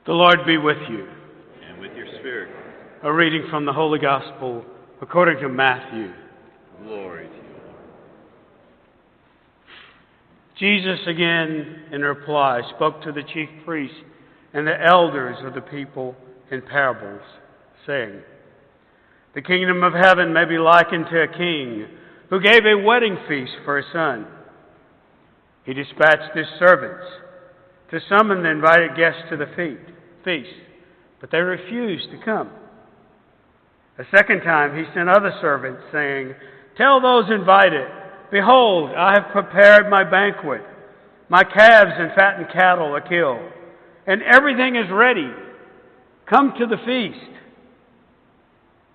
The Lord be with you. And with your spirit. A reading from the Holy Gospel according to Matthew. Glory to you, Lord. Jesus again, in reply, spoke to the chief priests and the elders of the people in parables, saying, "The kingdom of heaven may be likened to a king who gave a wedding feast for his son. He dispatched his servants to summon the invited guests to the feast, but they refused to come. A second time he sent other servants, saying, 'Tell those invited, behold, I have prepared my banquet. My calves and fattened cattle are killed, and everything is ready. Come to the feast.'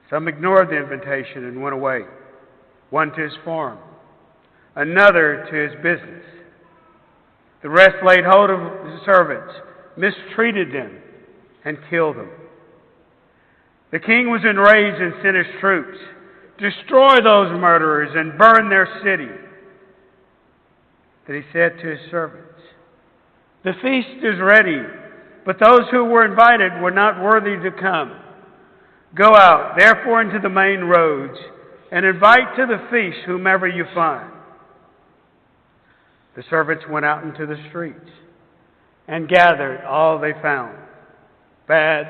Some ignored the invitation and went away, one to his farm, another to his business. The rest laid hold of the servants, mistreated them, and killed them. The king was enraged and sent his troops, 'Destroy those murderers and burn their city.' Then he said to his servants, 'The feast is ready, but those who were invited were not worthy to come. Go out, therefore, into the main roads, and invite to the feast whomever you find.' The servants went out into the streets and gathered all they found, bad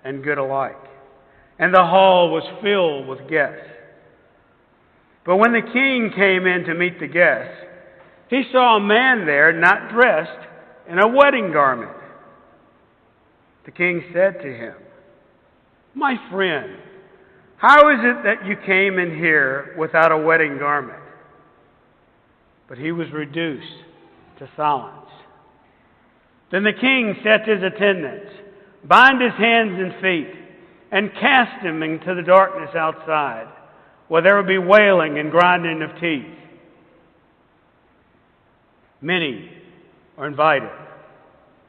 and good alike, and the hall was filled with guests. But when the king came in to meet the guests, he saw a man there not dressed in a wedding garment. The king said to him, 'My friend, how is it that you came in here without a wedding garment?' But he was reduced to silence. Then the king said to his attendants, 'Bind his hands and feet, and cast him into the darkness outside, where there will be wailing and grinding of teeth.' Many are invited,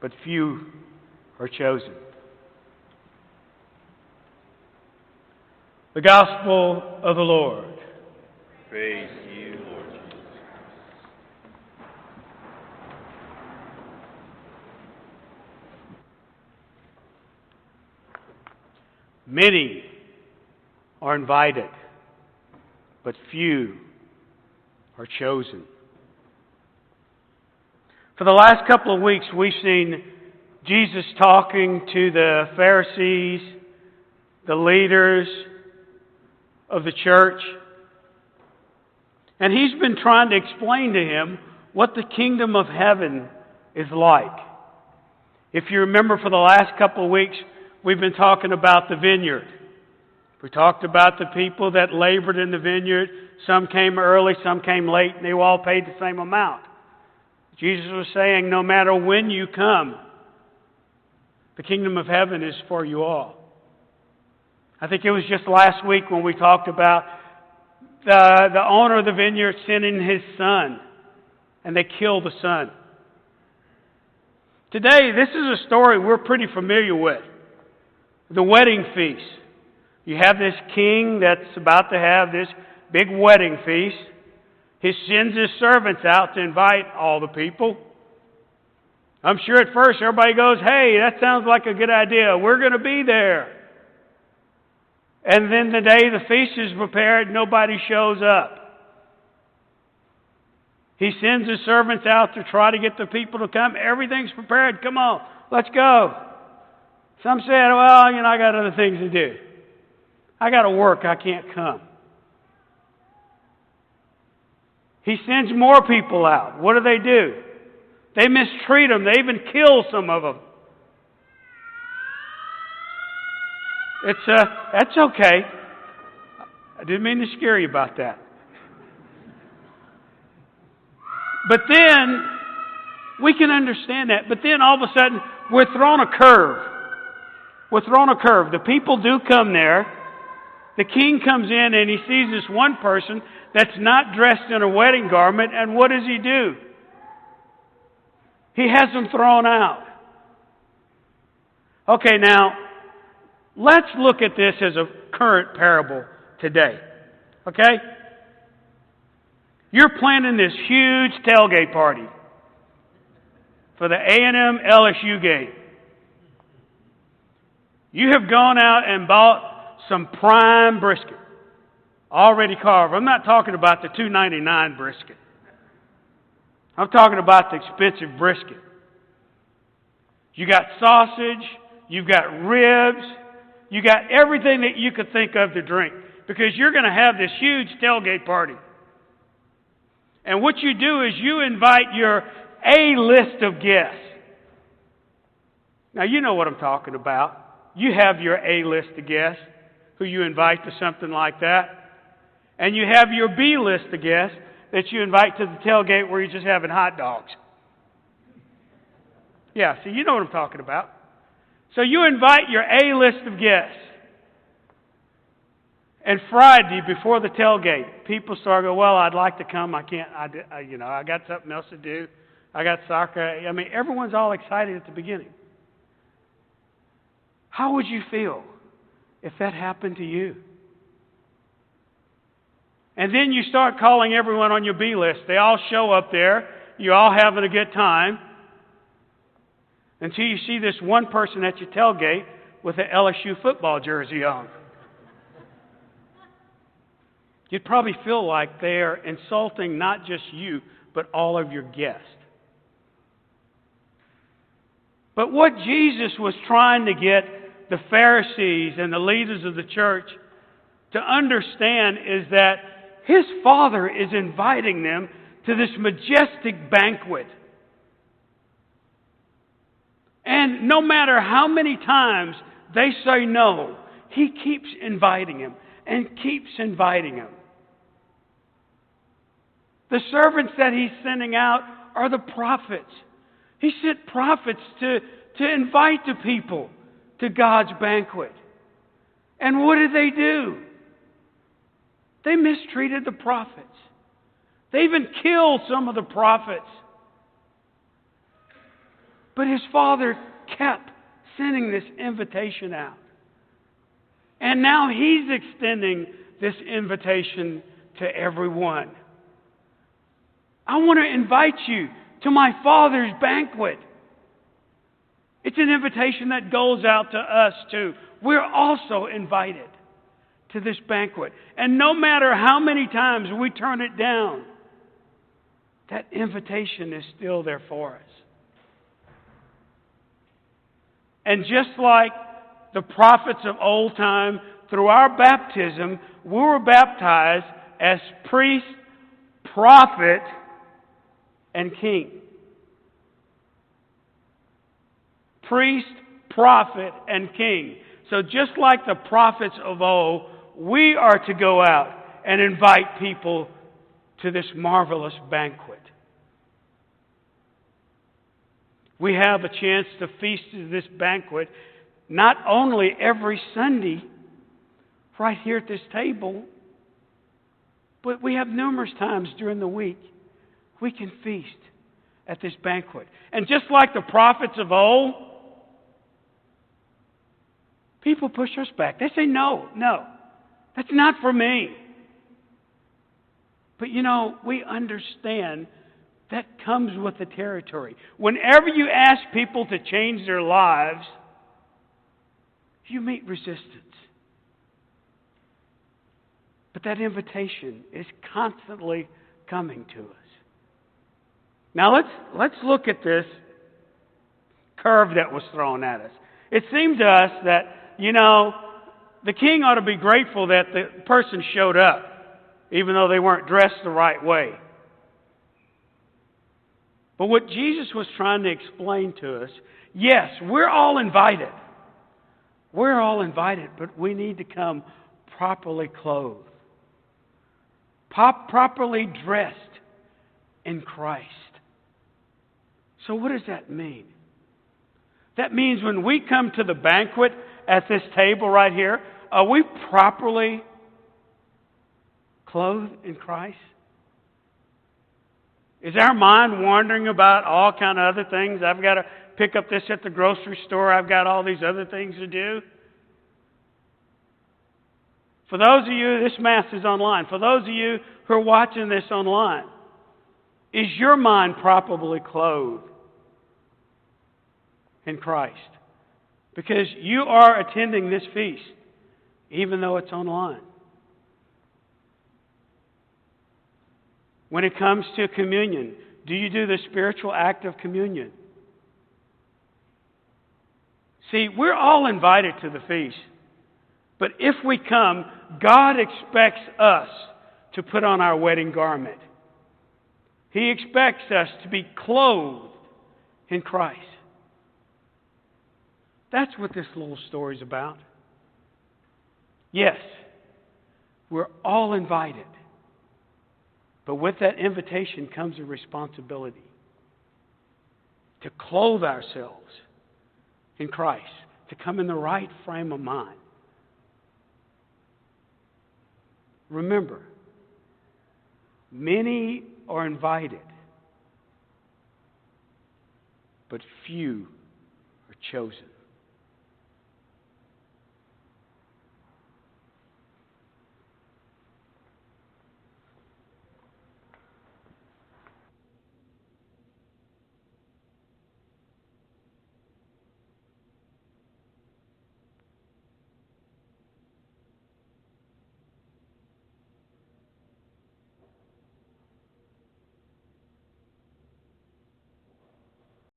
but few are chosen." The Gospel of the Lord. Praise to you, Lord Jesus. Many are invited, but few are chosen. For the last couple of weeks, we've seen Jesus talking to the Pharisees, the leaders of the church, and he's been trying to explain to him what the kingdom of heaven is like. If you remember, for the last couple of weeks, we've been talking about the vineyard. We talked about the people that labored in the vineyard. Some came early, some came late, and they all paid the same amount. Jesus was saying, no matter when you come, the kingdom of heaven is for you all. I think it was just last week when we talked about the owner of the vineyard sending his son, and they killed the son. Today, this is a story we're pretty familiar with. The wedding feast. You have this king that's about to have this big wedding feast. He sends his servants out to invite all the people. I'm sure at first everybody goes, "Hey, that sounds like a good idea. We're going to be there." And then the day the feast is prepared, nobody shows up. He sends his servants out to try to get the people to come. Everything's prepared. Come on, let's go. Some said, "Well, I got other things to do. I got to work. I can't come." He sends more people out. What do? They mistreat them. They even kill some of them. That's okay. I didn't mean to scare you about that. But then, we can understand that. But then all of a sudden, we're thrown a curve. The people do come there. The king comes in and he sees this one person that's not dressed in a wedding garment. And what does he do? He has them thrown out. Okay, now, let's look at this as a current parable today. Okay? You're planning this huge tailgate party for the A&M LSU game. You have gone out and bought some prime brisket, already carved. I'm not talking about the $2.99 brisket. I'm talking about the expensive brisket. You got sausage, you've got ribs, you got everything that you could think of to drink, because you're going to have this huge tailgate party. And what you do is you invite your A-list of guests. Now, you know what I'm talking about. You have your A-list of guests who you invite to something like that. And you have your B-list of guests that you invite to the tailgate where you're just having hot dogs. Yeah, see, you know what I'm talking about. So you invite your A-list of guests. And Friday, before the tailgate, people start going, well, I'd like to come. I can't, I got something else to do. I got soccer. I mean, everyone's all excited at the beginning. How would you feel if that happened to you? And then you start calling everyone on your B list. They all show up there. You're all having a good time. Until you see this one person at your tailgate with an LSU football jersey on. You'd probably feel like they're insulting not just you, but all of your guests. But what Jesus was trying to get the Pharisees and the leaders of the church to understand is that His Father is inviting them to this majestic banquet. And no matter how many times they say no, He keeps inviting them and keeps inviting them. The servants that He's sending out are the prophets. He sent prophets to invite the people to God's banquet. And what did they do? They mistreated the prophets. They even killed some of the prophets. But His Father kept sending this invitation out. And now He's extending this invitation to everyone. I want to invite you to my Father's banquet. It's an invitation that goes out to us too. We're also invited to this banquet. And no matter how many times we turn it down, that invitation is still there for us. And just like the prophets of old time, through our baptism, we were baptized as priest, prophet, and king. Priest, prophet, and king. So just like the prophets of old, we are to go out and invite people to this marvelous banquet. We have a chance to feast at this banquet not only every Sunday right here at this table, but we have numerous times during the week we can feast at this banquet. And just like the prophets of old, people push us back. They say, no, that's not for me. But we understand that comes with the territory. Whenever you ask people to change their lives, you meet resistance. But that invitation is constantly coming to us. Now let's look at this curve that was thrown at us. It seemed to us that, the king ought to be grateful that the person showed up, even though they weren't dressed the right way. But what Jesus was trying to explain to us, yes, we're all invited. We're all invited, but we need to come properly clothed, properly dressed in Christ. So what does that mean? That means when we come to the banquet at this table right here, are we properly clothed in Christ? Is our mind wandering about all kind of other things? I've got to pick up this at the grocery store. I've got all these other things to do. For those of you, this Mass is online. For those of you who are watching this online, is your mind properly clothed in Christ? Because you are attending this feast, even though it's online. When it comes to communion, do you do the spiritual act of communion? See, we're all invited to the feast. But if we come, God expects us to put on our wedding garment. He expects us to be clothed in Christ. That's what this little story's about. Yes, we're all invited. But with that invitation comes a responsibility to clothe ourselves in Christ, to come in the right frame of mind. Remember, many are invited, but few are chosen.